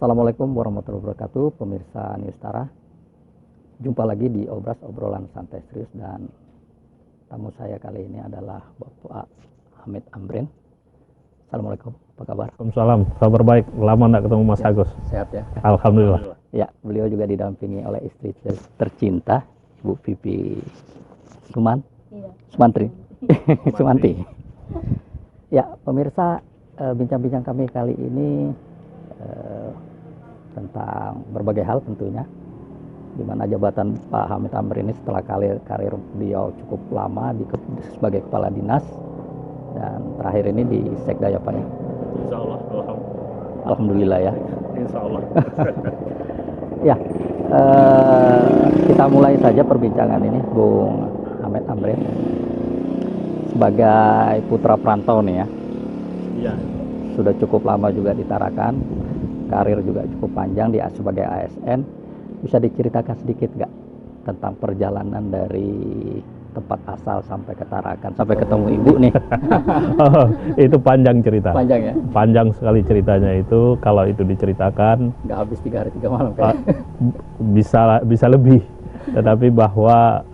Assalamualaikum warahmatullahi wabarakatuh, pemirsa Newstara. Jumpa lagi di obrolan santai serius, dan tamu saya kali ini adalah Bapak Hamid Amrin. Assalamualaikum, apa kabar? Waalaikumsalam, kabar baik. Lama tidak ketemu Mas Agus. Sehat ya? Alhamdulillah. Ya, beliau juga didampingi oleh istri tercinta, Ibu Pipi Sumantri. Sumanti. Ya, pemirsa, bincang-bincang kami kali ini tentang berbagai hal tentunya, di mana jabatan Pak Hamid Amrin ini setelah karir beliau cukup lama sebagai kepala dinas, dan terakhir ini di Sekda ya Pak ya. Insya Allah. Alhamdulillah ya. Insya Allah. Ya, kita mulai saja perbincangan ini, Bung Hamid Amrin. Sebagai putra perantau nih ya. Iya. Sudah cukup lama juga di Tarakan. Karir juga cukup panjang sebagai ASN. Bisa diceritakan sedikit nggak tentang perjalanan dari tempat asal sampai ke Tarakan, sampai ketemu Ibu nih? Oh, itu panjang cerita. Panjang ya? Panjang sekali ceritanya itu. Kalau itu diceritakan, nggak habis 3 hari 3 malam kayak. Bisa lebih. Tetapi bahwa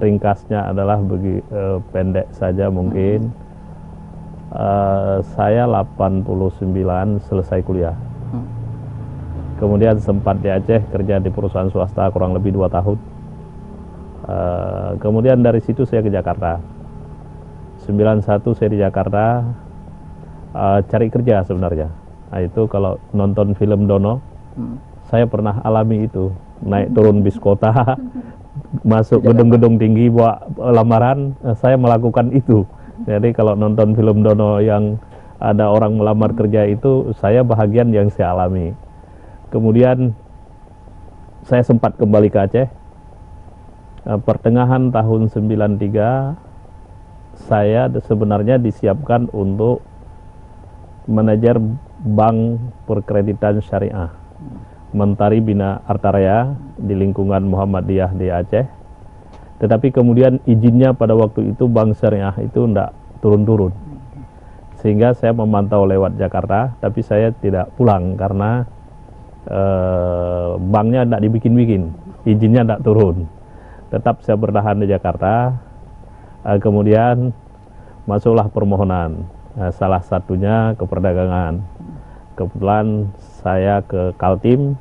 ringkasnya adalah pendek saja mungkin. Saya 89 selesai kuliah. Kemudian sempat di Aceh kerja di perusahaan swasta kurang lebih 2 tahun. Kemudian dari situ saya ke Jakarta. 91 saya di Jakarta cari kerja sebenarnya. Nah, itu kalau nonton film Dono, saya pernah alami itu. Naik turun bis kota, masuk gedung-gedung tinggi buat lamaran, saya melakukan itu. Jadi kalau nonton film Dono yang ada orang melamar kerja itu, saya bahagian yang saya alami. Kemudian saya sempat kembali ke Aceh. Pertengahan tahun 93, saya sebenarnya disiapkan untuk manajer Bank Perkreditan Syariah Mentari Bina Artaraya di lingkungan Muhammadiyah di Aceh. Tetapi kemudian izinnya pada waktu itu Bank Syariah itu tidak turun-turun. Sehingga saya memantau lewat Jakarta, tapi saya tidak pulang karena banknya tidak dibikin-bikin, izinnya tidak turun. Tetap saya bertahan di Jakarta. Kemudian masuklah permohonan, salah satunya ke perdagangan. Kebetulan saya ke Kaltim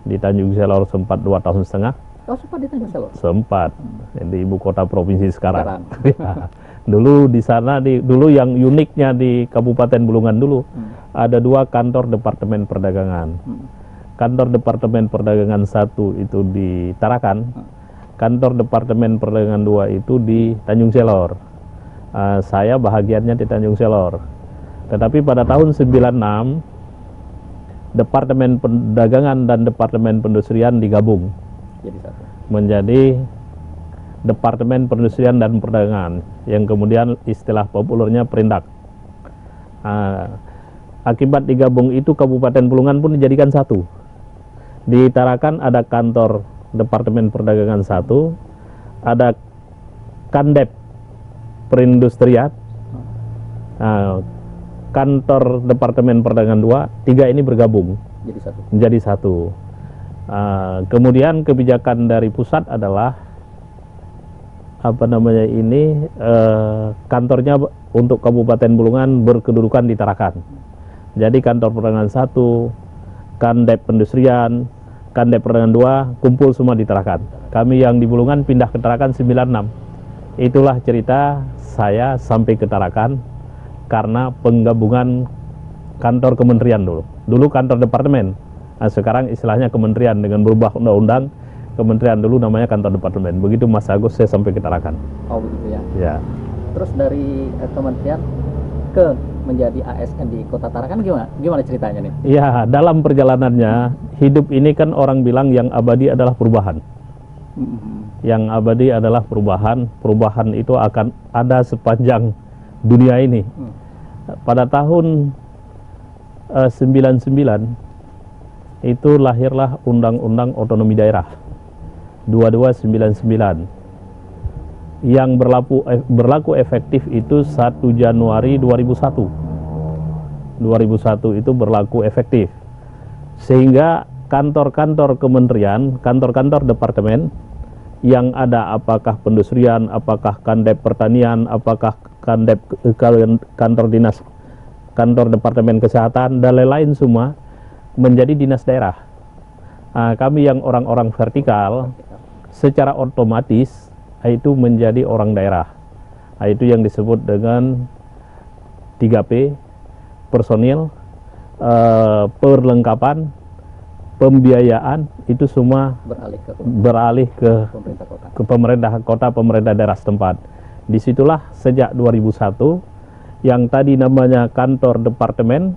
di Tanjung Selor sempat 2,5 tahun. Oh, sempat di Tanjung Selor? Sempat, di ibu kota provinsi sekarang. Ya. Dulu di sana, dulu yang uniknya di Kabupaten Bulungan dulu, ada 2 kantor Departemen Perdagangan. Kantor Departemen Perdagangan 1 itu di Tarakan, kantor Departemen Perdagangan 2 itu di Tanjung Selor. Saya bahagiannya di Tanjung Selor. Tetapi pada tahun 96, Departemen Perdagangan dan Departemen Perindustrian digabung menjadi Departemen Perindustrian dan Perdagangan, yang kemudian istilah populernya Perindak. Akibat digabung itu Kabupaten Bulungan pun dijadikan satu. Di Tarakan ada kantor Departemen Perdagangan 1, ada Kandep Perindustrian, kantor Departemen Perdagangan 2, 3 ini bergabung menjadi satu. Kemudian kebijakan dari pusat adalah kantornya untuk Kabupaten Bulungan berkedudukan di Tarakan. Jadi kantor Perdagangan 1, Kandep Perindustrian, Kandep Perdagangan 2 kumpul semua di Tarakan. Kami yang di Bulungan pindah ke Tarakan 96. Itulah cerita saya sampai ke Tarakan karena penggabungan kantor kementerian dulu. Dulu kantor departemen. Nah, sekarang istilahnya kementerian dengan berubah undang-undang. Kementerian dulu namanya kantor departemen. Begitu Mas Agus saya sampai ke Tarakan. Oh begitu ya. Ya. Terus dari kementerian ke menjadi ASN di Kota Tarakan gimana ceritanya nih? Ya, dalam perjalanannya hidup ini kan orang bilang yang abadi adalah perubahan. Yang abadi adalah perubahan. Perubahan itu akan ada sepanjang dunia ini. Pada tahun 99 itu lahirlah Undang-Undang Otonomi Daerah 2299 yang berlaku efektif itu 1 Januari 2001. 2001 itu berlaku efektif. Sehingga kantor-kantor kementerian, kantor-kantor departemen yang ada, apakah pendustrian, apakah kandep pertanian, apakah kandep kantor dinas, kantor departemen kesehatan, dan lain-lain semua menjadi dinas daerah. Kami yang orang-orang vertikal secara otomatis itu menjadi orang daerah. Itu yang disebut dengan 3P, personil, perlengkapan, pembiayaan, itu semua beralih ke pemerintah kota, pemerintah daerah setempat. Disitulah sejak 2001 yang tadi namanya kantor departemen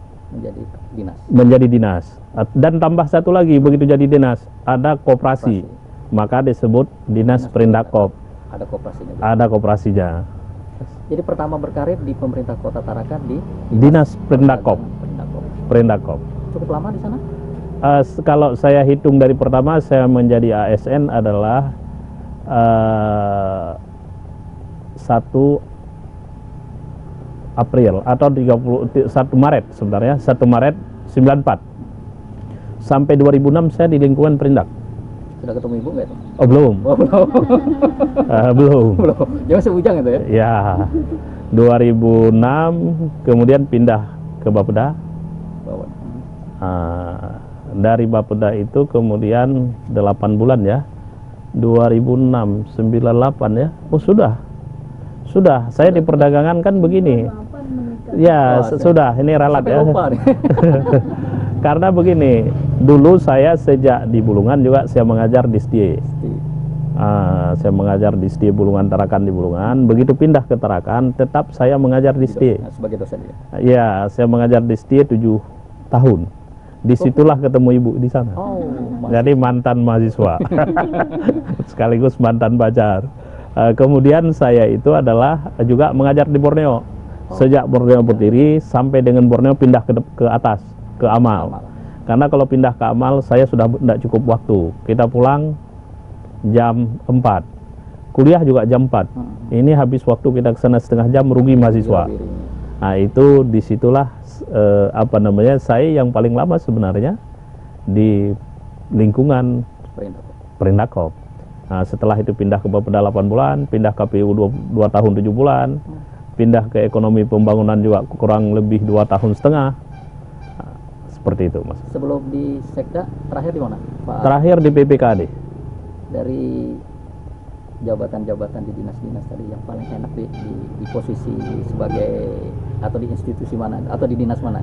menjadi dinas. Dan tambah satu lagi, begitu jadi dinas ada koperasi, maka disebut dinas Perindakop. Ada koperasinya. Jadi pertama berkarir di pemerintah Kota Tarakan di dinas Perindakop. Cukup lama di sana? Kalau saya hitung dari pertama saya menjadi ASN adalah 1 April atau 1 Maret sebenarnya, 1 Maret 94. Sampai 2006 saya di lingkungan Perindak. Sudah ketemu ibu nggak itu? Oh belum. Belum. Jangan sebujang itu ya? Ya, 2006 kemudian pindah ke Bapeda. Dari Bapeda itu kemudian 8 bulan ya, 2006, 98 ya. Oh sudah, saya di perdagangan kan begini. Ya, sudah, ini ralat ya. Karena begini, dulu saya sejak di Bulungan juga saya mengajar di STIE. Saya mengajar di STIE Bulungan, Tarakan di Bulungan. Begitu pindah ke Tarakan, tetap saya mengajar di STIE. Sebagai dosen ya? Ya, saya mengajar di STIE 7 tahun. Disitulah ketemu ibu di sana. Jadi mantan mahasiswa, sekaligus mantan pacar. Kemudian saya itu adalah juga mengajar di Borneo. Sejak Borneo berdiri sampai dengan Borneo pindah ke atas, ke Amal. Karena kalau pindah ke Amal saya sudah tidak cukup waktu. Kita pulang jam 4, kuliah juga jam 4. Ini habis waktu kita ke sana setengah jam, rugi mahasiswa. Nah itu disitulah saya yang paling lama sebenarnya di lingkungan Perindakop. Nah, setelah itu pindah ke Bapeda 8 bulan, pindah KPU 2 tahun 7 bulan, pindah ke ekonomi pembangunan juga kurang lebih 2 tahun setengah. Nah, seperti itu Mas. Sebelum di Sekda, terakhir di mana Pak? Terakhir di PPKD. Dari jabatan-jabatan di dinas-dinas tadi yang paling enak di posisi sebagai, atau di institusi mana, atau di dinas mana?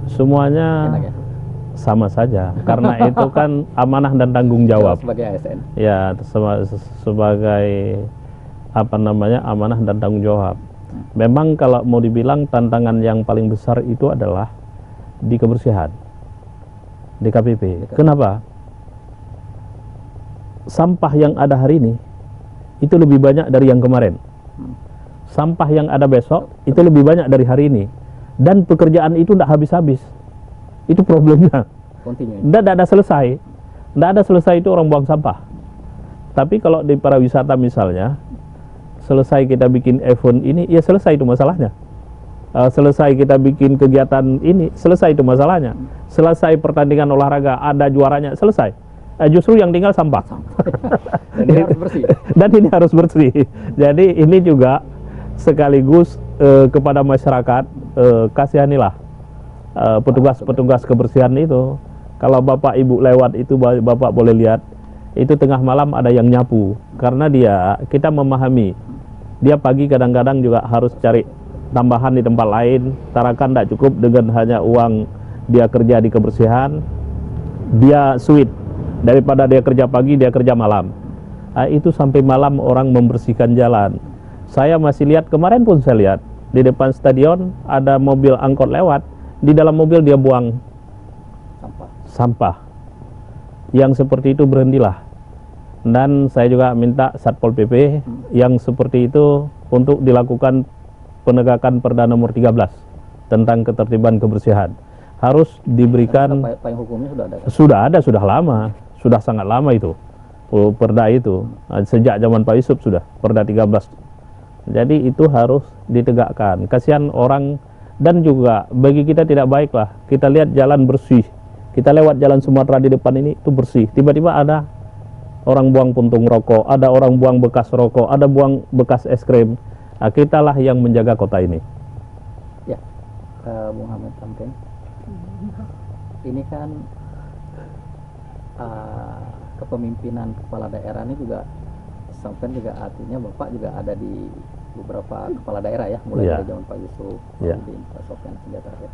Semuanya enak ya? Sama saja, karena itu kan amanah dan tanggung jawab. Sebagai ASN. Ya, sebagai amanah dan tanggung jawab. Memang kalau mau dibilang tantangan yang paling besar itu adalah di kebersihan, di KPP. Kenapa? Sampah yang ada hari ini itu lebih banyak dari yang kemarin. Sampah yang ada besok itu lebih banyak dari hari ini. Dan pekerjaan itu tidak habis-habis. Itu problemnya. Tidak ada selesai. Tidak ada selesai itu orang buang sampah. Tapi kalau di pariwisata misalnya, selesai kita bikin event ini, ya selesai itu masalahnya. Selesai kita bikin kegiatan ini, selesai itu masalahnya. Selesai pertandingan olahraga, ada juaranya, selesai. Justru yang tinggal sampah. Dan ini harus bersih. Dan ini harus bersih. Jadi ini juga sekaligus kepada masyarakat, kasihanilah petugas-petugas kebersihan itu. Kalau Bapak Ibu lewat itu, Bapak boleh lihat, itu tengah malam ada yang nyapu. Karena kita memahami, dia pagi kadang-kadang juga harus cari tambahan di tempat lain. Tarakan tidak cukup dengan hanya uang dia kerja di kebersihan, dia switch. Daripada dia kerja pagi, dia kerja malam. Itu sampai malam orang membersihkan jalan. Saya masih lihat, kemarin pun saya lihat, di depan stadion ada mobil angkot lewat, di dalam mobil dia buang sampah. Yang seperti itu berhentilah. Dan saya juga minta Satpol PP yang seperti itu untuk dilakukan penegakan Perda nomor 13 tentang ketertiban kebersihan. Harus diberikan. Payung hukumnya sudah ada? Sudah lama, sudah sangat lama itu. Perda itu sejak zaman Pak Yusuf sudah, Perda 13. Jadi itu harus ditegakkan. Kasihan orang, dan juga bagi kita tidak baik lah. Kita lihat jalan bersih, Kita lewat jalan Sumatera di depan ini itu bersih. Tiba-tiba ada orang buang puntung rokok, ada orang buang bekas rokok, ada buang bekas es krim. Nah, kitalah yang menjaga kota ini. Ya, Bung Hamid Tamrin. Ini kan kepemimpinan kepala daerah ini juga sampai juga artinya Bapak juga ada di beberapa kepala daerah ya, mulai dari zaman Pak Yusuf, Pak Sofyan hingga terakhir.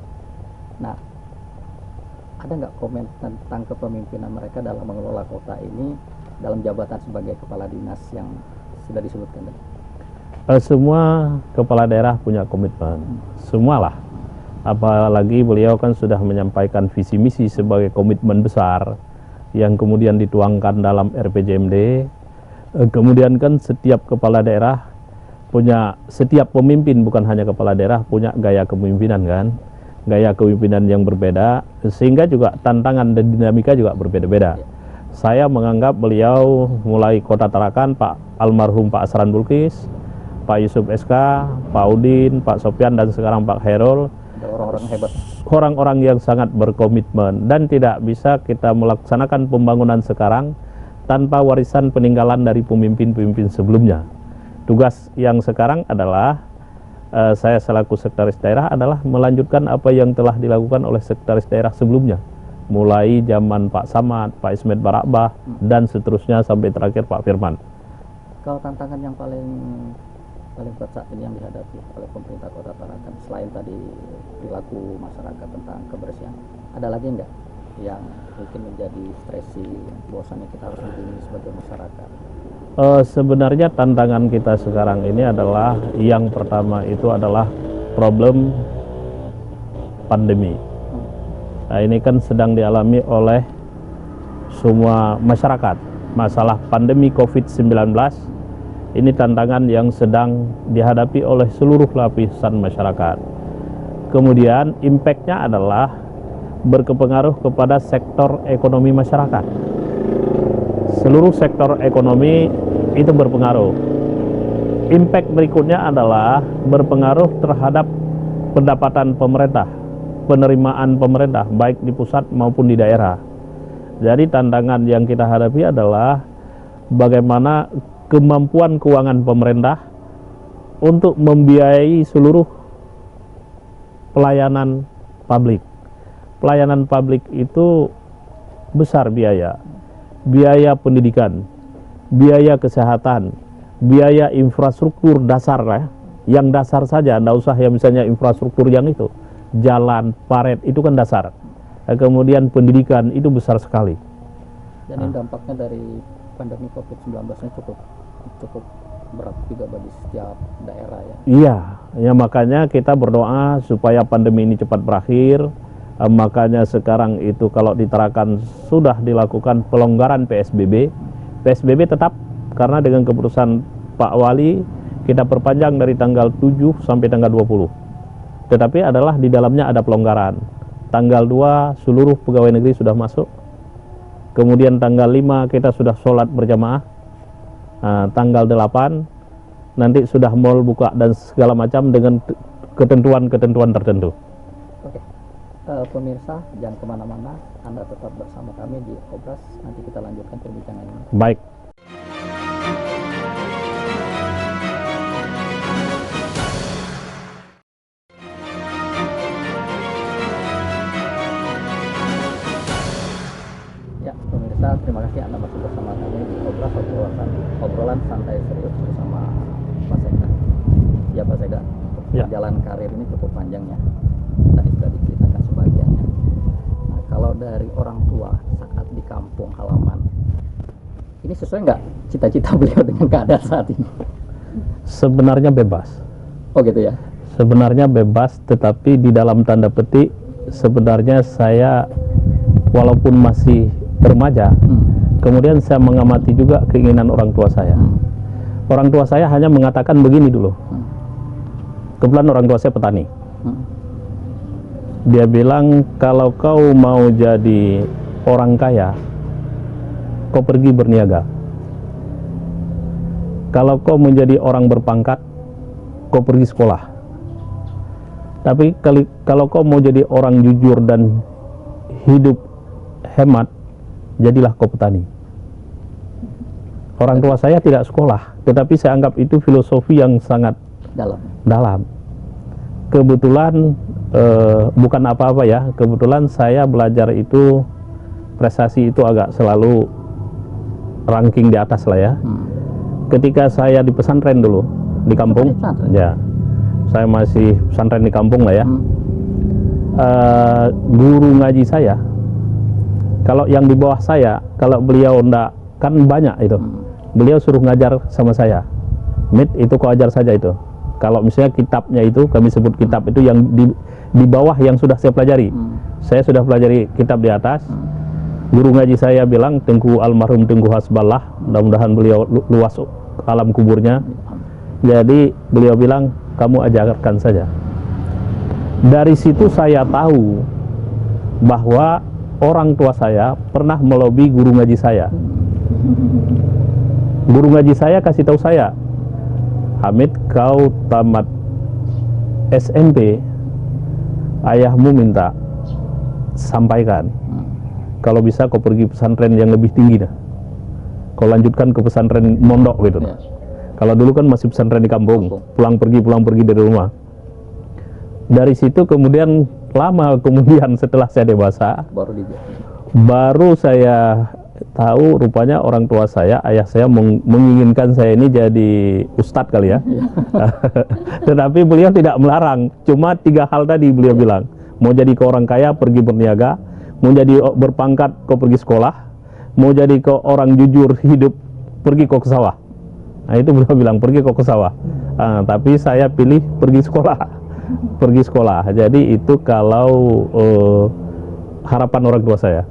Nah, ada nggak komen tentang kepemimpinan mereka dalam mengelola kota ini dalam jabatan sebagai kepala dinas yang sudah disebutkan tadi? Semua kepala daerah punya komitmen, semualah. Apalagi beliau kan sudah menyampaikan visi misi sebagai komitmen besar yang kemudian dituangkan dalam RPJMD. Kemudian kan setiap kepala daerah punya, setiap pemimpin bukan hanya kepala daerah punya gaya kepemimpinan kan, gaya kepemimpinan yang berbeda, sehingga juga tantangan dan dinamika juga berbeda-beda. Saya menganggap beliau mulai Kota Tarakan, Pak almarhum Pak Asran Bulkis, Pak Yusuf SK, Pak Udin, Pak Sofyan, dan sekarang Pak Herol, orang-orang hebat, orang-orang yang sangat berkomitmen, dan tidak bisa kita melaksanakan pembangunan sekarang tanpa warisan peninggalan dari pemimpin-pemimpin sebelumnya. Tugas yang sekarang adalah saya selaku sekretaris daerah adalah melanjutkan apa yang telah dilakukan oleh sekretaris daerah sebelumnya, mulai zaman Pak Samad, Pak Ismet Barakbah, dan seterusnya sampai terakhir Pak Firman. Kalau tantangan yang paling berat saat ini yang dihadapi oleh pemerintah Kota Tarakan selain tadi perilaku masyarakat tentang kebersihan, ada lagi nggak yang mungkin menjadi stresi, bosannya kita harus begini sebagai masyarakat? Sebenarnya tantangan kita sekarang ini adalah yang pertama itu adalah problem pandemi. Nah, ini kan sedang dialami oleh semua masyarakat. Masalah pandemi COVID-19 ini tantangan yang sedang dihadapi oleh seluruh lapisan masyarakat. Kemudian impact-nya adalah berkepengaruh kepada sektor ekonomi masyarakat. Seluruh sektor ekonomi itu berpengaruh. Impact berikutnya adalah berpengaruh terhadap pendapatan pemerintah, penerimaan pemerintah, baik di pusat maupun di daerah. Jadi tantangan yang kita hadapi adalah bagaimana kemampuan keuangan pemerintah untuk membiayai seluruh pelayanan publik. Pelayanan publik itu besar biaya pendidikan, biaya kesehatan, biaya infrastruktur dasar ya. Yang dasar saja, tidak usah yang misalnya infrastruktur yang itu, jalan, paret, itu kan dasar. Kemudian pendidikan itu besar sekali. Dan ini dampaknya dari pandemi COVID-19 ini cukup berat juga bagi setiap daerah ya. Iya, ya makanya kita berdoa supaya pandemi ini cepat berakhir. Makanya sekarang itu kalau di Tarakan sudah dilakukan pelonggaran PSBB. PSBB tetap karena dengan keputusan Pak Wali kita perpanjang dari tanggal 7 sampai tanggal 20. Tetapi adalah di dalamnya ada pelonggaran. Tanggal 2 seluruh pegawai negeri sudah masuk. Kemudian tanggal 5 kita sudah sholat berjamaah. Tanggal 8 nanti sudah mal buka dan segala macam dengan ketentuan-ketentuan tertentu. Pemirsa, jangan kemana-mana, Anda tetap bersama kami di Obras. Nanti kita lanjutkan perbincangan ini. Baik. Ya, pemirsa, terima kasih Anda masih bersama kami di Obras, obrolan santai serius bersama Pak Sekda. Ya Pak Sekda, jalan karir ini cukup panjang ya. Tadi sudah diceritakan sebagiannya. Nah, kalau dari orang tua saat di kampung halaman, ini sesuai nggak cita-cita beliau dengan keadaan saat ini? Sebenarnya bebas. Oh gitu ya? Sebenarnya bebas, tetapi di dalam tanda petik sebenarnya saya walaupun masih remaja, kemudian saya mengamati juga keinginan orang tua saya. Orang tua saya hanya mengatakan begini dulu. Kebetulan orang tua saya petani. Dia bilang, kalau kau mau jadi orang kaya, kau pergi berniaga. Kalau kau menjadi orang berpangkat, kau pergi sekolah. Tapi kalau kau mau jadi orang jujur dan hidup hemat, jadilah kau petani. Orang tua saya tidak sekolah, tetapi saya anggap itu filosofi yang sangat dalam. Kebetulan bukan apa-apa ya, kebetulan saya belajar itu, prestasi itu agak selalu ranking di atas lah ya. Ketika saya di pesantren dulu, di kampung, ya, saya masih pesantren di kampung lah ya. Guru ngaji saya, kalau yang di bawah saya, kalau beliau ndak, kan banyak itu, beliau suruh ngajar sama saya. Mit, itu kau ajar saja itu. Kalau misalnya kitabnya itu, kami sebut kitab itu yang di bawah yang sudah saya pelajari. Saya sudah pelajari kitab di atas. Guru ngaji saya bilang, almarhum Tengku Hasballah, mudah-mudahan beliau luas alam kuburnya. Jadi beliau bilang, kamu ajarkan saja. Dari situ saya tahu bahwa orang tua saya pernah melobi guru ngaji saya. Guru ngaji saya kasih tahu saya, Hamid, kau tamat SMP, ayahmu minta sampaikan, kalau bisa kau pergi pesantren yang lebih tinggi dah. Kau lanjutkan ke pesantren mondok gitu. Kalau dulu kan masih pesantren di kampung, pulang pergi dari rumah. Dari situ kemudian lama kemudian setelah saya dewasa, baru saya tahu rupanya orang tua saya, ayah saya menginginkan saya ini jadi ustadz kali ya. Tetapi beliau tidak melarang, cuma 3 hal tadi beliau bilang, mau jadi ke orang kaya pergi berniaga, mau jadi berpangkat kau pergi sekolah, mau jadi ke orang jujur hidup pergi kau ke sawah. Nah itu beliau bilang pergi kau ke sawah. Tapi saya pilih pergi sekolah. Pergi sekolah. Jadi itu kalau harapan orang tua saya.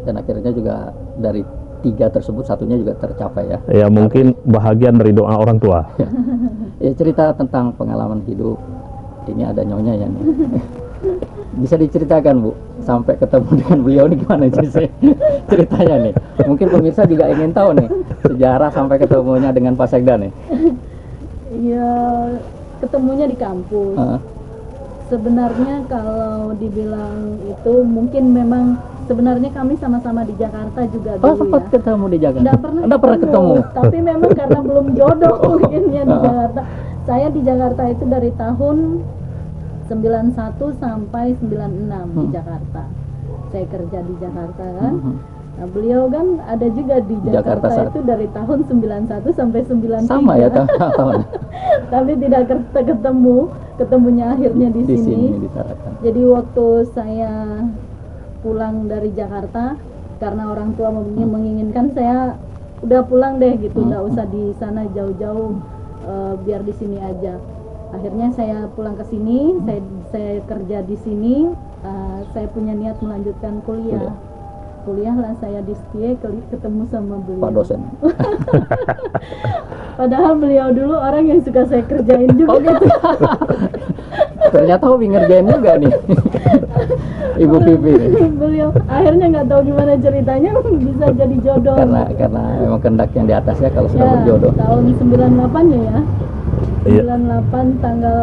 Dan akhirnya juga dari 3 tersebut satunya juga tercapai ya. Ya mungkin bahagian dari doa orang tua. Ya, cerita tentang pengalaman hidup. Ini ada nyonya ya nih. Bisa diceritakan Bu, sampai ketemu dengan beliau ini gimana sih ceritanya nih? Mungkin pemirsa juga ingin tahu nih sejarah sampai ketemunya dengan Pak Sekda nih. Iya, ketemunya di kampus. Sebenarnya kalau dibilang itu mungkin memang sebenarnya kami sama-sama di Jakarta juga dulu sempat ya. ketemu di Jakarta? Nggak pernah ketemu. Tapi memang karena belum jodoh mungkinnya di Jakarta. Saya di Jakarta itu dari tahun 91 sampai 96 di Jakarta. Saya kerja di Jakarta kan. Nah, beliau kan ada juga di Jakarta itu dari tahun 91 sampai 93. Sama ya tahun. Tapi tidak ketemunya akhirnya di sini. Jadi waktu saya pulang dari Jakarta, karena orang tua menginginkan saya udah pulang deh gitu, nggak usah di sana jauh-jauh, biar di sini aja. Akhirnya saya pulang ke sini, saya kerja di sini, saya punya niat melanjutkan kuliah. Kuliahlah saya di STIE, ketemu sama beliau. Pak dosen. Padahal beliau dulu orang yang suka saya kerjain juga. Gitu. Ternyata hobi ngerjain juga nih. Ibu Pipi. Beliau akhirnya nggak tahu gimana ceritanya bisa jadi jodoh. Karena memang kehendak yang di atasnya kalau sudah berjodoh. Tahun 98 ya. 98 tanggal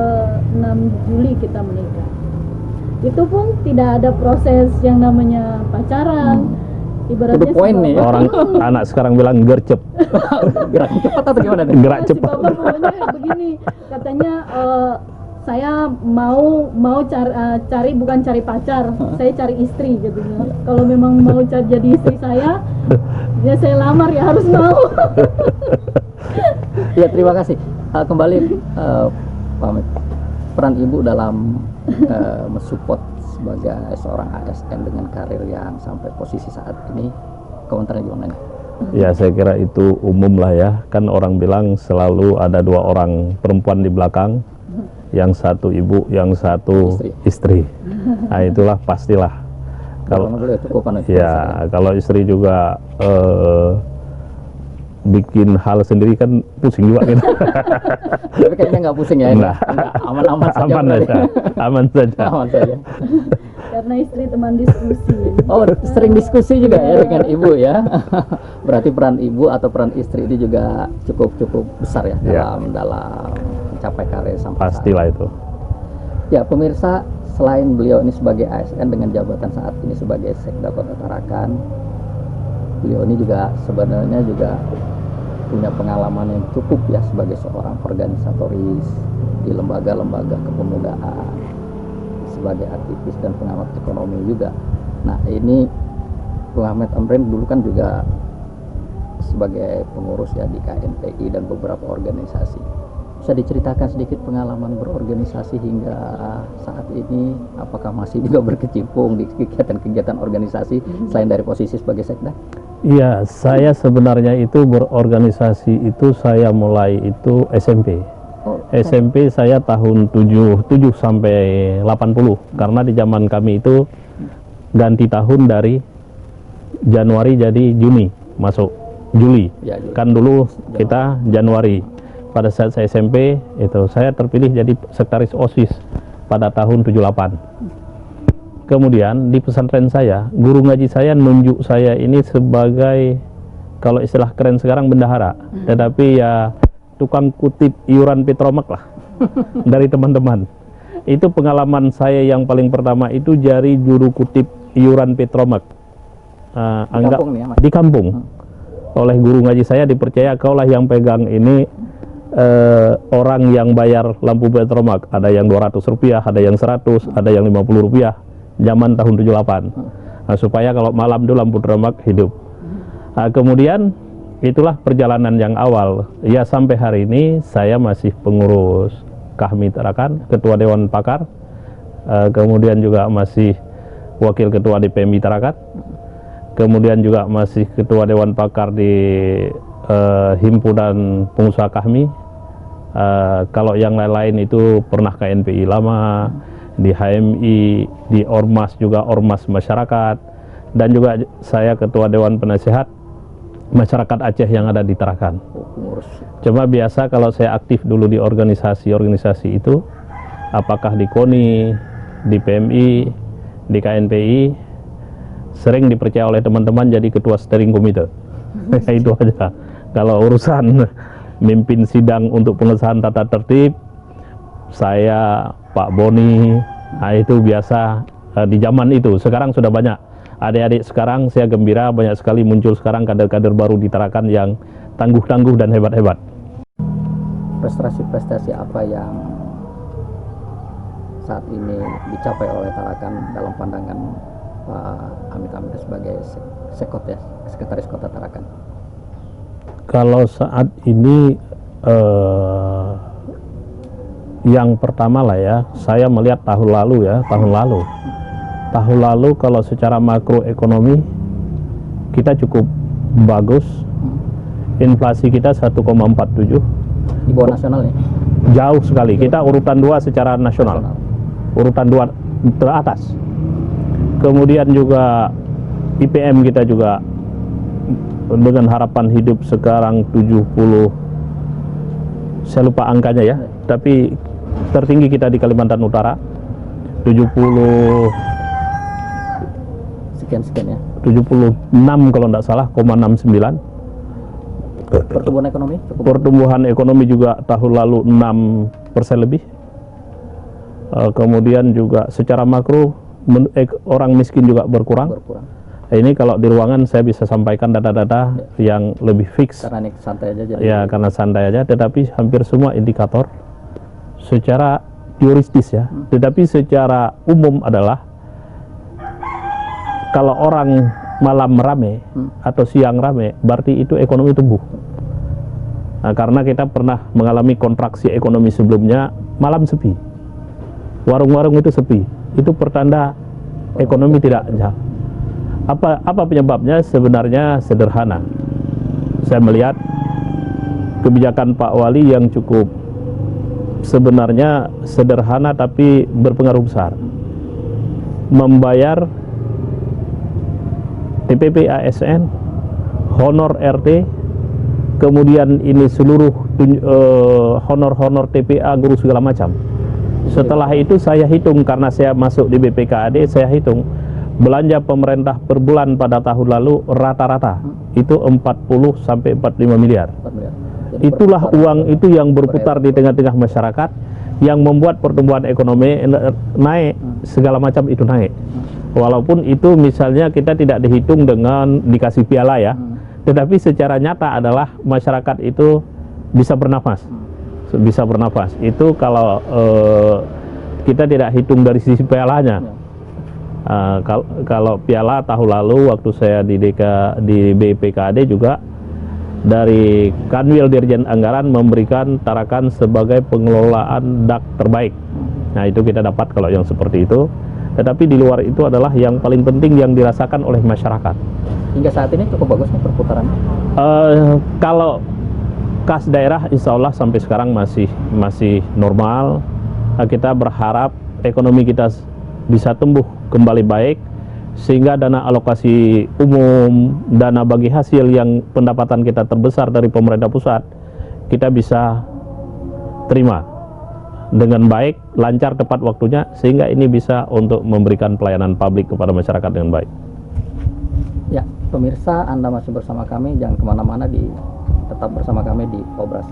6 Juli kita menikah. Itu pun tidak ada proses yang namanya pacaran. Ibaratnya poin nih. Orang anak sekarang bilang gercep. Gerak cepat atau gimana nih? Gerak cepat. Si bapak pokoknya begini, katanya saya mau cari bukan cari pacar, saya cari istri gitu ya. Kalau memang mau jadi istri saya, ya saya lamar ya harus mau. Ya terima kasih. Kembali pamit. Peran ibu dalam mensupport sebagai seorang ASN dengan karir yang sampai posisi saat ini, komentarnya gimana nih? Ya saya kira itu umum lah ya, kan orang bilang selalu ada 2 orang perempuan di belakang, yang satu ibu, yang satu istri. Nah itulah pastilah. Kalau istri juga bikin hal sendiri kan pusing juga kan. Tapi kayaknya nggak pusing ya, aman-aman saja. Aman saja. Karena istri teman diskusi. Oh, sering diskusi juga ya dengan ibu ya. Berarti peran ibu atau peran istri ini juga cukup besar ya dalam mencapai karir sampai pastilah saat. Itu. Ya pemirsa, selain beliau ini sebagai ASN dengan jabatan saat ini sebagai Sekda Kota Tarakan, beliau ini juga sebenarnya juga punya pengalaman yang cukup ya sebagai seorang organisatoris di lembaga-lembaga kepemudaan, sebagai aktivis dan pengamat ekonomi juga. Nah ini Bung Ahmad Amrin dulu kan juga sebagai pengurus ya di KNPI dan beberapa organisasi. Bisa diceritakan sedikit pengalaman berorganisasi hingga saat ini, apakah masih juga berkecimpung di kegiatan-kegiatan organisasi selain dari posisi sebagai Sekda? Iya, saya sebenarnya itu berorganisasi itu saya mulai itu SMP. SMP saya tahun 77 sampai 80, karena di zaman kami itu ganti tahun dari Januari jadi Juni, masuk Juli. Ya, Juli. Kan dulu kita Januari. Pada saat saya SMP itu saya terpilih jadi sekretaris OSIS pada tahun 78. Kemudian di pesantren saya, guru ngaji saya nunjuk saya ini sebagai, kalau istilah keren sekarang, bendahara. Tetapi ya tukang kutip iuran Petromak lah dari teman-teman. Itu pengalaman saya yang paling pertama itu jadi juru kutip iuran Petromak. Kampung nih ya, Mas? Di kampung. Oleh guru ngaji saya dipercaya, kaulah yang pegang ini orang yang bayar lampu Petromak. Ada yang 200 rupiah, ada yang 100, ada yang 50 rupiah. Zaman tahun 78. Nah, supaya kalau malam itu lampu Petromak hidup. Nah, kemudian itulah perjalanan yang awal. Ya sampai hari ini saya masih pengurus Kahmi Tarakan, ketua Dewan Pakar. Kemudian juga masih wakil ketua DPMI Tarakan. Kemudian juga masih ketua Dewan Pakar di Himpunan Pengusaha Kahmi. Kalau yang lain-lain itu pernah KNPI lama, di HMI, di Ormas juga, Ormas Masyarakat, dan juga saya ketua Dewan Penasehat Masyarakat Aceh yang ada di Tarakan. Cuma biasa kalau saya aktif dulu di organisasi-organisasi itu, apakah di KONI, di PMI, di KNPI, sering dipercaya oleh teman-teman jadi ketua steering komite. Itu aja. Kalau urusan mimpin sidang untuk pengesahan tata tertib, saya, Pak Boni, nah itu biasa di zaman itu. Sekarang sudah banyak adik-adik, sekarang saya gembira banyak sekali muncul sekarang kader-kader baru di Tarakan yang tangguh-tangguh dan hebat-hebat. Prestasi-prestasi apa yang saat ini dicapai oleh Tarakan dalam pandangan Pak Amit Amit sebagai Sekot ya, Sekretaris Kota Tarakan? Kalau saat ini yang pertama lah ya, saya melihat tahun lalu kalau secara makroekonomi kita cukup bagus. Inflasi kita 1,47 di bawah nasional ya? Jauh sekali, kita urutan 2 secara nasional. Urutan 2 teratas. Kemudian juga IPM kita juga dengan harapan hidup sekarang 70, saya lupa angkanya ya, tapi tertinggi kita di Kalimantan Utara, 70 sekian ya, 76 kalau tidak salah, 0,69. Pertumbuhan ekonomi? Pertumbuhan ekonomi juga tahun lalu 6% lebih. Kemudian juga secara makro orang miskin juga berkurang. Ini kalau di ruangan saya bisa sampaikan data-data yang lebih fix. Karena ini santai aja jadi. Ya, karena santai aja, tetapi hampir semua indikator secara juristis ya. Tetapi secara umum adalah kalau orang malam rame atau siang rame, berarti itu ekonomi tumbuh. Nah, karena kita pernah mengalami kontraksi ekonomi sebelumnya, malam sepi. Warung-warung itu sepi. Itu pertanda ekonomi tidak jalan. Apa penyebabnya? Sebenarnya sederhana. Saya melihat kebijakan Pak Wali yang cukup sebenarnya sederhana tapi berpengaruh besar. Membayar TPP ASN, honor RT, kemudian ini seluruh honor-honor TPA guru segala macam. Setelah itu saya hitung, karena saya masuk di BPKAD, saya hitung belanja pemerintah per bulan pada tahun lalu rata-rata itu 40 sampai 45 miliar. Itulah uang itu yang berputar di tengah-tengah masyarakat, yang membuat pertumbuhan ekonomi naik, segala macam itu naik. Walaupun itu misalnya kita tidak dihitung dengan dikasih piala ya, tetapi secara nyata adalah masyarakat itu bisa bernafas. Bisa bernafas. Itu kalau kita tidak hitung dari sisi pialanya. Kalau piala tahun lalu waktu saya di BPKAD juga, dari Kanwil Dirjen Anggaran memberikan tarakan sebagai pengelolaan DAK terbaik. Nah itu kita dapat kalau yang seperti itu. Tetapi di luar itu adalah yang paling penting yang dirasakan oleh masyarakat. Hingga saat ini cukup bagus nih perputaran. Kalau kas daerah insya Allah sampai sekarang masih normal. Kita berharap ekonomi kita bisa tumbuh kembali baik, sehingga dana alokasi umum, dana bagi hasil yang pendapatan kita terbesar dari pemerintah pusat, kita bisa terima dengan baik, lancar, tepat waktunya, sehingga ini bisa untuk memberikan pelayanan publik kepada masyarakat dengan baik. Ya, pemirsa, Anda masih bersama kami, jangan kemana-mana, tetap bersama kami di Obras.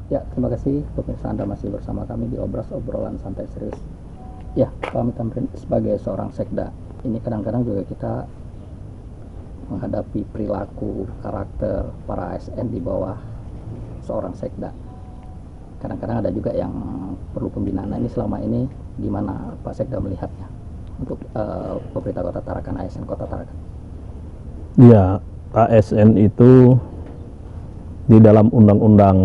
Ya, terima kasih pemirsa, Anda masih bersama kami di Obras, obrolan santai serius. Ya, kami Tamrin sebagai seorang sekda, ini kadang-kadang juga kita menghadapi perilaku, karakter para ASN di bawah seorang sekda. Kadang-kadang ada juga yang perlu pembinaan. Nah, ini selama ini gimana Pak Sekda melihatnya untuk pemerintah Kota Tarakan, ASN Kota Tarakan? Ya, ASN itu di dalam Undang-Undang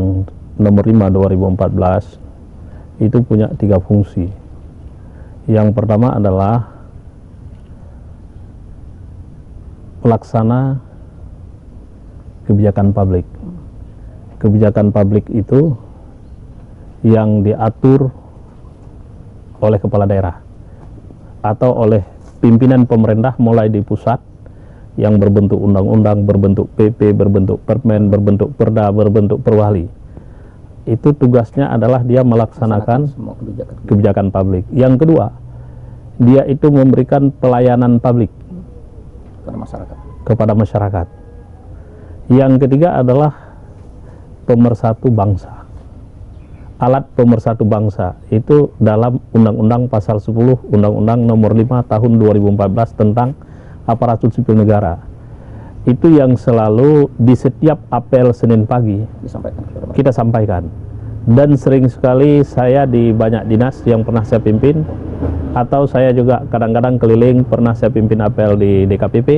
Nomor 5 2014 itu punya 3 fungsi. Yang pertama adalah pelaksana kebijakan publik. Kebijakan publik itu yang diatur oleh kepala daerah atau oleh pimpinan pemerintah mulai di pusat, yang berbentuk undang-undang, berbentuk PP, berbentuk permen, berbentuk perda, berbentuk perwali. Itu tugasnya adalah dia melaksanakan semua kebijakan publik. Yang kedua, dia itu memberikan pelayanan publik kepada masyarakat. Yang ketiga adalah pemersatu bangsa. Alat pemersatu bangsa itu dalam Undang-Undang Pasal 10 Undang-Undang Nomor 5 Tahun 2014 tentang aparatur sipil negara. Itu yang selalu di setiap apel Senin pagi kita sampaikan. Dan sering sekali saya di banyak dinas yang pernah saya pimpin, atau saya juga kadang-kadang keliling, pernah saya pimpin apel di DKPP,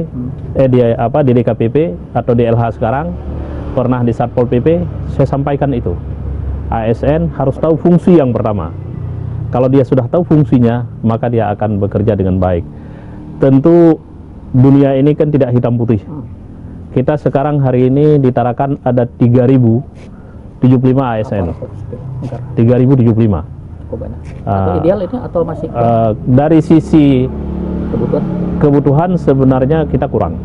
di DKPP atau di LH sekarang, pernah di Satpol PP, saya sampaikan itu. ASN harus tahu fungsi yang pertama. Kalau dia sudah tahu fungsinya, maka dia akan bekerja dengan baik. Tentu dunia ini kan tidak hitam putih. Kita sekarang hari ini di Tarakan ada 3075 ASN. 3075. Cukup banyak. Atau ideal ini atau masih dari sisi kebutuhan sebenarnya kita kurang.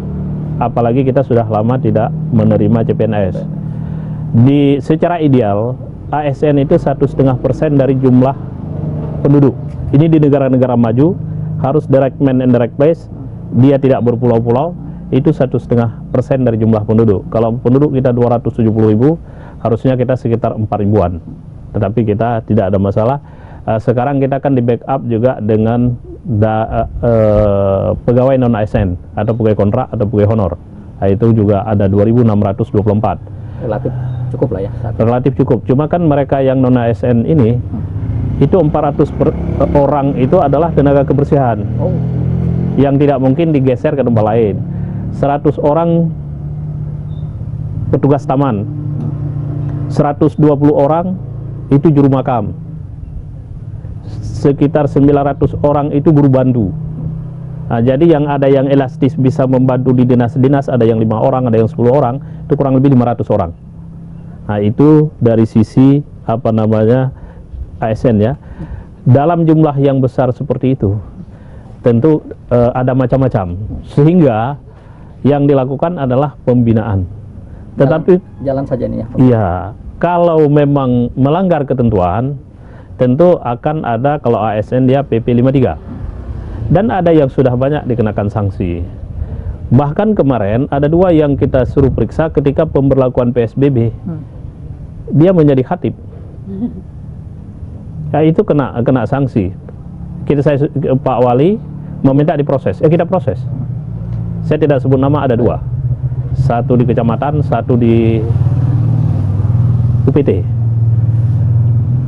Apalagi kita sudah lama tidak menerima CPNS. Secara ideal ASN itu 1,5% dari jumlah penduduk. Ini di negara-negara maju harus direct man and direct place. Dia tidak berpulau-pulau. Itu 1,5% dari jumlah penduduk. Kalau penduduk kita 270.000, harusnya kita sekitar 4.000-an. Tetapi kita tidak ada masalah. Sekarang kita kan di backup juga dengan pegawai non ASN atau pegawai kontrak atau pegawai honor. Nah, itu juga ada 2.624. Relatif cukup lah ya. Relatif cukup. Cuma kan mereka yang non ASN ini itu 400 orang itu adalah tenaga kebersihan. Yang tidak mungkin digeser ke tempat lain. 100 orang petugas taman, 120 orang itu juru makam, sekitar 900 orang itu guru bantu. Nah, jadi yang ada yang elastis bisa membantu di dinas-dinas, ada yang 5 orang, ada yang 10 orang, itu kurang lebih 500 orang. Nah, itu dari sisi ASN ya. Dalam jumlah yang besar seperti itu, tentu ada macam-macam, sehingga yang dilakukan adalah pembinaan. Tetapi jalan saja nih ya. Iya, kalau memang melanggar ketentuan, tentu akan ada, kalau ASN dia PP 53. dan ada yang sudah banyak dikenakan sanksi. Bahkan kemarin ada 2 yang kita suruh periksa ketika pemberlakuan PSBB. Dia menjadi khatib. Ya, itu kena sanksi. Pak Wali meminta diproses. Kita proses. Saya tidak sebut nama, ada 2. Satu di kecamatan, satu di UPT.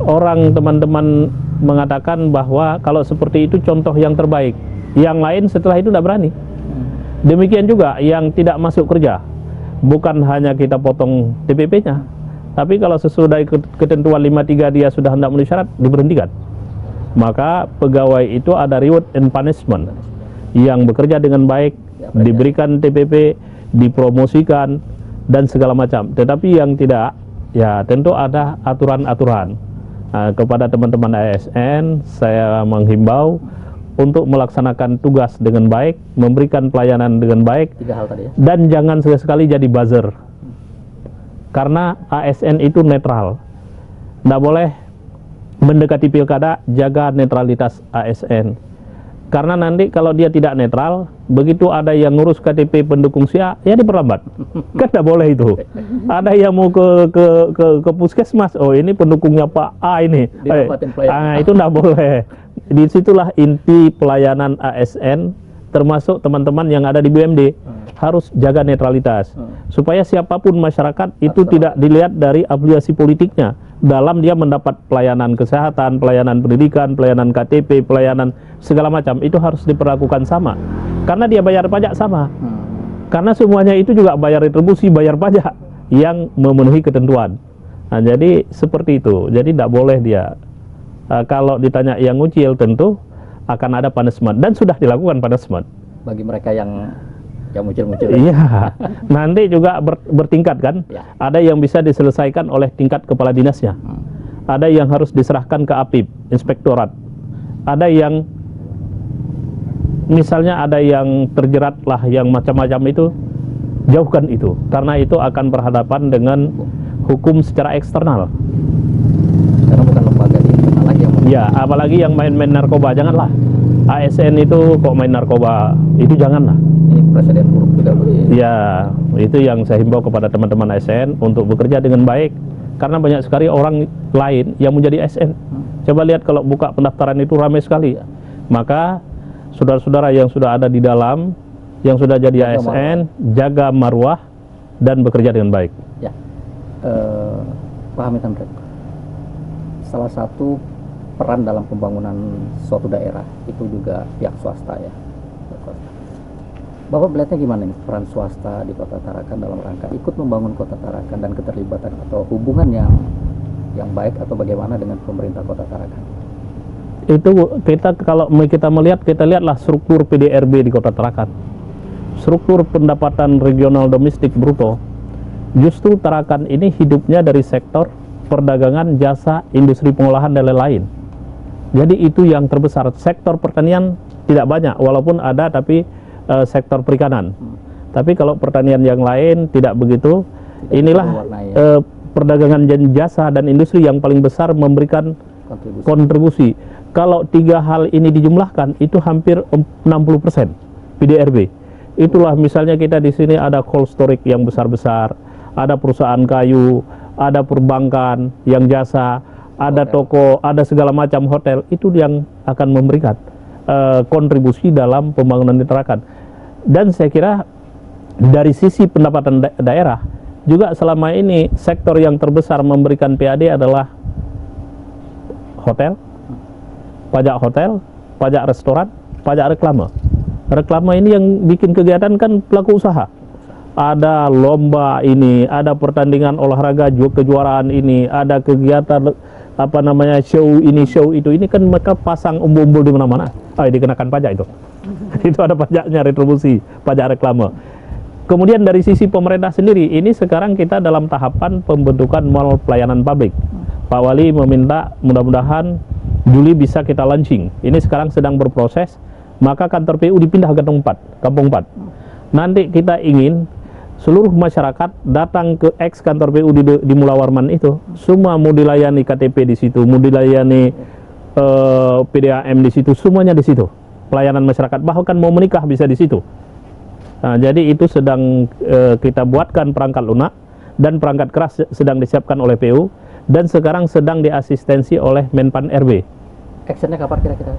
Orang teman-teman mengatakan bahwa kalau seperti itu contoh yang terbaik. Yang lain setelah itu tidak berani. Demikian juga yang tidak masuk kerja. Bukan hanya kita potong TPP-nya, tapi kalau sesudah ketentuan 53 dia sudah hendak memenuhi syarat, diberhentikan. Maka pegawai itu ada reward and punishment. Yang bekerja dengan baik, diberikan TPP, dipromosikan, dan segala macam. Tetapi yang tidak, ya tentu ada aturan-aturan. Kepada teman-teman ASN, saya menghimbau untuk melaksanakan tugas dengan baik, memberikan pelayanan dengan baik, 3 hal tadi ya. Dan jangan sekali-sekali jadi buzzer. Karena ASN itu netral. Tidak boleh mendekati pilkada, jaga netralitas ASN. Karena nanti kalau dia tidak netral, begitu ada yang ngurus KTP pendukung si A, ya diperlambat. Kan tidak boleh itu. Ada yang mau ke puskesmas, oh ini pendukungnya Pak A ini. Itu tidak boleh. Disitulah inti pelayanan ASN, termasuk teman-teman yang ada di BUMD. Harus jaga netralitas. Supaya siapapun masyarakat itu tidak dilihat dari afiliasi politiknya. Dalam dia mendapat pelayanan kesehatan, pelayanan pendidikan, pelayanan KTP, pelayanan segala macam, itu harus diperlakukan sama. Karena dia bayar pajak sama. Karena semuanya itu juga bayar retribusi, bayar pajak yang memenuhi ketentuan. Nah, jadi seperti itu. Jadi tidak boleh dia. Kalau ditanya yang ngucil, tentu akan ada punishment. Dan sudah dilakukan punishment. Bagi mereka yang muncul-muncul. Iya, nanti juga bertingkat kan. Ya. Ada yang bisa diselesaikan oleh tingkat kepala dinasnya. Ada yang harus diserahkan ke APIP, inspektorat. Ada yang misalnya ada yang terjerat lah, yang macam-macam itu, jauhkan itu. Karena itu akan berhadapan dengan hukum secara eksternal. Karena bukan lembaga di internal lagi yang ya, apalagi yang main-main narkoba, janganlah. ASN itu kok main narkoba, itu janganlah. Ini presiden buruk juga bagi. Ya, itu yang saya himbau kepada teman-teman ASN untuk bekerja dengan baik. Karena banyak sekali orang lain yang menjadi ASN. Coba lihat kalau buka pendaftaran itu ramai sekali. Maka saudara-saudara yang sudah ada di dalam, yang sudah jadi ASN, jaga marwah dan bekerja dengan baik. Ya, Pak Hamid Hamid, salah satu peran dalam pembangunan suatu daerah itu juga pihak swasta ya. Bapak melihatnya gimana nih peran swasta di Kota Tarakan dalam rangka ikut membangun Kota Tarakan dan keterlibatan atau hubungan yang baik atau bagaimana dengan pemerintah Kota Tarakan? Itu kita kalau kita melihat, kita lihatlah struktur PDRB di Kota Tarakan. Struktur pendapatan regional domestik bruto. Justru Tarakan ini hidupnya dari sektor perdagangan, jasa, industri pengolahan dan lain-lain. Jadi itu yang terbesar. Sektor pertanian tidak banyak, walaupun ada tapi sektor perikanan. Tapi kalau pertanian yang lain tidak begitu. Inilah perdagangan dan jasa dan industri yang paling besar memberikan kontribusi. Kalau 3 hal ini dijumlahkan itu hampir 60% PDRB. Itulah misalnya kita di sini ada cold storage yang besar-besar, ada perusahaan kayu, ada perbankan yang jasa, ada toko, ada segala macam hotel. Itu yang akan memberikan kontribusi dalam pembangunan di Tarakan. Dan saya kira dari sisi pendapatan daerah juga selama ini sektor yang terbesar memberikan PAD adalah hotel, pajak restoran, pajak reklame. Reklame ini yang bikin kegiatan kan pelaku usaha. Ada lomba ini, ada pertandingan olahraga, kejuaraan ini, ada kegiatan show ini, show itu. Ini kan mereka pasang umbul-umbul di mana-mana. Dikenakan pajak itu. Itu ada pajaknya, retribusi, pajak reklame. Kemudian dari sisi pemerintah sendiri, ini sekarang kita dalam tahapan pembentukan mall pelayanan publik. Pak Wali meminta mudah-mudahan Juli bisa kita launching. Ini sekarang sedang berproses, maka kantor PU dipindah ke Kampung 4. Nanti kita ingin seluruh masyarakat datang ke ex kantor PU di Mula Warman itu, semua mau dilayani KTP di situ, mau dilayani PDAM di situ, semuanya di situ. pelayanan masyarakat, bahkan mau menikah bisa di situ. Nah, jadi itu sedang kita buatkan perangkat lunak, dan perangkat keras sedang disiapkan oleh PU, dan sekarang sedang diasistensi oleh Menpan RB. Actionnya kapan kira-kira?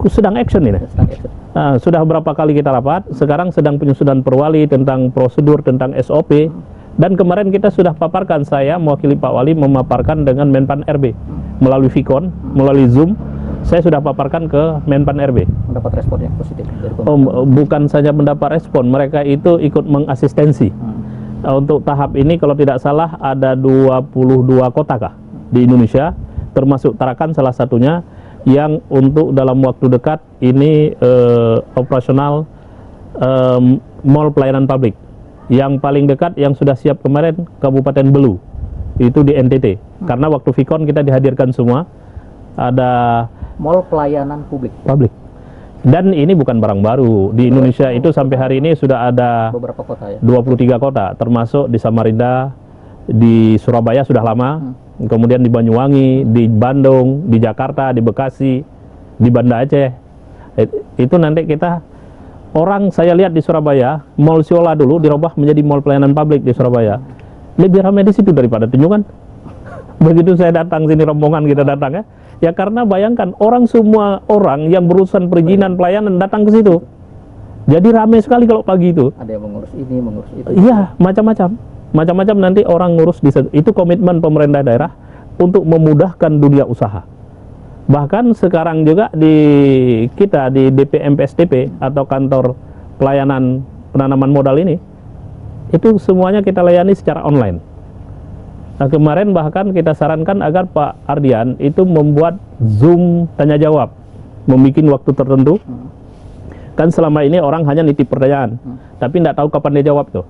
Sedang action ini. Sedang action. Nah, sudah berapa kali kita rapat, sekarang sedang penyusunan perwali tentang prosedur, tentang SOP, dan kemarin kita sudah paparkan, saya mewakili Pak Wali memaparkan dengan Menpan RB melalui Vicon, melalui Zoom. Saya sudah paparkan ke Menpan RB. Mendapat respon yang positif dari Bukan saja mendapat respon, mereka itu ikut mengasistensi. Untuk tahap ini kalau tidak salah ada 22 kota kah di Indonesia, termasuk Tarakan salah satunya, yang untuk dalam waktu dekat ini operasional mall pelayanan publik. Yang paling dekat yang sudah siap kemarin Kabupaten Belu, itu di NTT. Karena waktu Vicon kita dihadirkan semua, ada mall pelayanan publik. Dan ini bukan barang baru. Di Indonesia itu sampai hari ini sudah ada beberapa kota ya. 23 kota, termasuk di Samarinda, di Surabaya sudah lama, kemudian di Banyuwangi, di Bandung, di Jakarta, di Bekasi, di Banda Aceh. Itu nanti kita, orang saya lihat di Surabaya, Mall Siola dulu dirubah menjadi mall pelayanan publik di Surabaya. Lebih ramai di situ daripada Tunjungan. Begitu saya datang sini, rombongan kita datang ya. Ya karena bayangkan, semua orang yang berurusan perizinan pelayanan datang ke situ. Jadi ramai sekali kalau pagi itu. Ada yang mengurus ini, mengurus itu. Iya, macam-macam nanti orang ngurus di situ. Itu komitmen pemerintah daerah untuk memudahkan dunia usaha. Bahkan sekarang juga di kita di DPM PSDP atau kantor pelayanan penanaman modal ini, itu semuanya kita layani secara online. Nah, kemarin bahkan kita sarankan agar Pak Ardian itu membuat Zoom tanya jawab, membuat waktu tertentu. Kan selama ini orang hanya nitip pertanyaan, tapi tidak tahu kapan dia jawab tuh.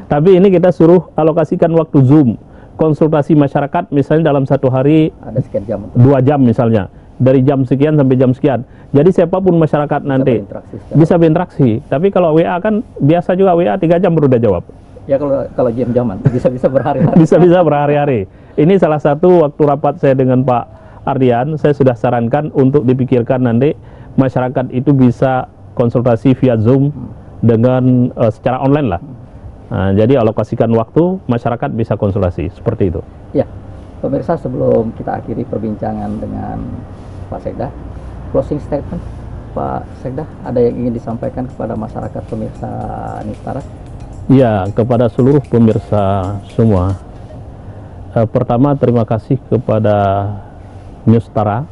Tapi ini kita suruh alokasikan waktu Zoom, konsultasi masyarakat misalnya dalam satu hari ada sekian jam, 2 jam misalnya, dari jam sekian sampai jam sekian. Jadi siapapun masyarakat nanti bisa berinteraksi. Tapi kalau WA kan biasa juga, WA 3 jam baru dia jawab. Ya kalau jam-jaman bisa berhari-hari. Bisa berhari-hari. Ini salah satu waktu rapat saya dengan Pak Ardian, saya sudah sarankan untuk dipikirkan nanti masyarakat itu bisa konsultasi via Zoom dengan secara online lah. Nah, jadi alokasikan waktu, masyarakat bisa konsultasi seperti itu. Ya, pemirsa, sebelum kita akhiri perbincangan dengan Pak Sekda, closing statement Pak Sekda, ada yang ingin disampaikan kepada masyarakat pemirsa Nistara? Ya, kepada seluruh pemirsa semua, pertama terima kasih kepada Nustara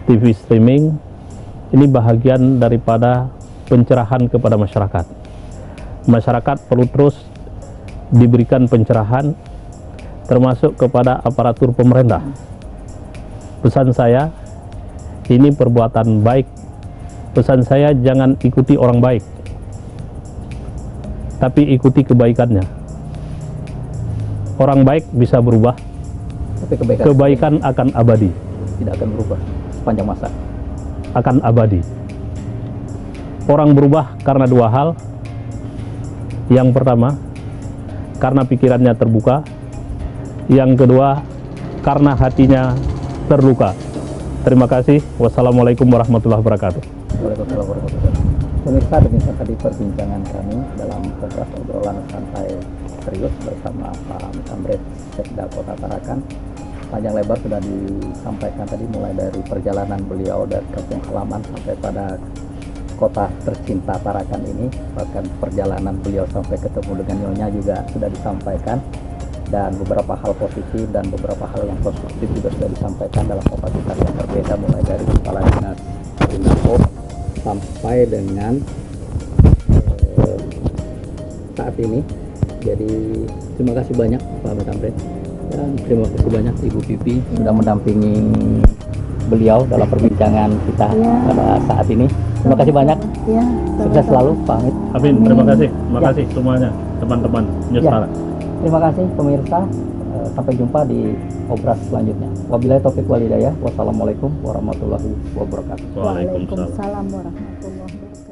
TV streaming. Ini bahagian daripada pencerahan kepada masyarakat. Masyarakat perlu terus diberikan pencerahan, termasuk kepada aparatur pemerintah. Pesan saya, ini perbuatan baik. Pesan saya, jangan ikuti orang baik, tapi ikuti kebaikannya. Orang baik bisa berubah, tapi kebaikan akan abadi. Tidak akan berubah sepanjang masa. Akan abadi. Orang berubah karena 2 hal. Yang pertama, karena pikirannya terbuka. Yang kedua, karena hatinya terluka. Terima kasih. Wassalamualaikum warahmatullahi wabarakatuh. Waalaikumsalam warahmatullahi wabarakatuh. Pemirsa, demikian tadi perbincangan kami dalam podcast obrolan santai serius bersama Pak Amit Sekda Kota Tarakan. Panjang lebar sudah disampaikan tadi, mulai dari perjalanan beliau dari kampung halaman sampai pada kota tercinta Tarakan ini, bahkan perjalanan beliau sampai ketemu dengan Nyonya juga sudah disampaikan, dan beberapa hal positif dan beberapa hal yang konstruktif juga sudah disampaikan dalam kapasitas yang berbeda, mulai dari kepala dinas Kominfo sampai dengan saat ini. Jadi terima kasih banyak Pak Amit, dan terima kasih banyak Ibu Pipi sudah mendampingi beliau dalam perbincangan kita pada saat ini. Terima kasih banyak. Ya, sukses selalu Pak Amit. Amin. Terima kasih. Terima kasih semuanya teman-teman Nustara. Terima kasih pemirsa. Sampai jumpa di obras selanjutnya. Wabillahi taufiq wal hidayah. Wassalamualaikum warahmatullahi wabarakatuh. Waalaikumsalam warahmatullahi wabarakatuh.